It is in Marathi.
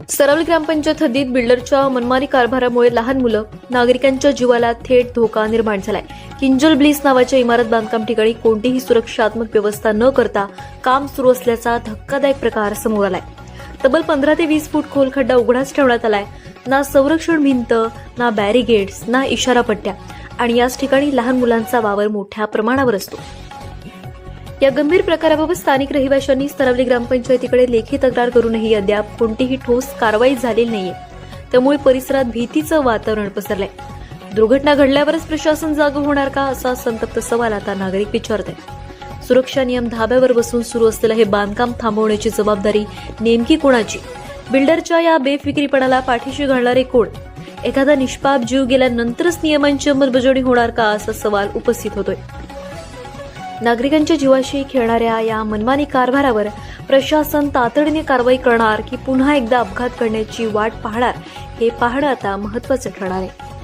सरवली ग्रामपंचायत हद्दीत बिल्डरच्या मनमानी कारभारामुळे लहान मुलं नागरिकांच्या जीवाला थेट धोका निर्माण झालाय। किंजल ब्लिस नावाच्या इमारत बांधकाम ठिकाणी कोणतीही सुरक्षात्मक व्यवस्था न करता काम सुरू असल्याचा धक्कादायक प्रकार समोर आलाय। तब्बल 15 ते 20 फूट खोल खड्डा उघडाच ठेवण्यात आलाय। ना संरक्षण भिंत, ना बॅरिगेड्स, ना इशारा पट्ट्या आणि याच ठिकाणी लहान मुलांचा वावर मोठ्या प्रमाणावर असतो। या गंभीर प्रकाराबाबत स्थानिक रहिवाशांनी सरवली ग्रामपंचायतीकडे लेखी तक्रार करूनही अद्याप कोणतीही ठोस कारवाई झालेली नाहीये। त्यामुळे परिसरात भीतीचं वातावरण पसरलंय। दुर्घटना घडल्यावरच प्रशासन जागं होणार का, असा संतप्त सवाल आता नागरिक विचारतात। सुरक्षा नियम धाब्यावर बसून सुरू असलेलं हे बांधकाम थांबवण्याची जबाबदारी नेमकी कोणाची? बिल्डरच्या या बेफिक्रीपणाला पाठीशी घालणारे कोण? एखादा निष्पाप जीव गेल्यानंतरच नियमांची अंमलबजावणी होणार का, असा सवाल उपस्थित होतोय। नागरिकांच्या जीवाशी खेळणाऱ्या या मनमानी कारभारावर प्रशासन तातडीने कारवाई करणार की पुन्हा एकदा अपघात करण्याची वाट पाहणार, हे पाहणं आता महत्त्वाचं ठरणार आहे।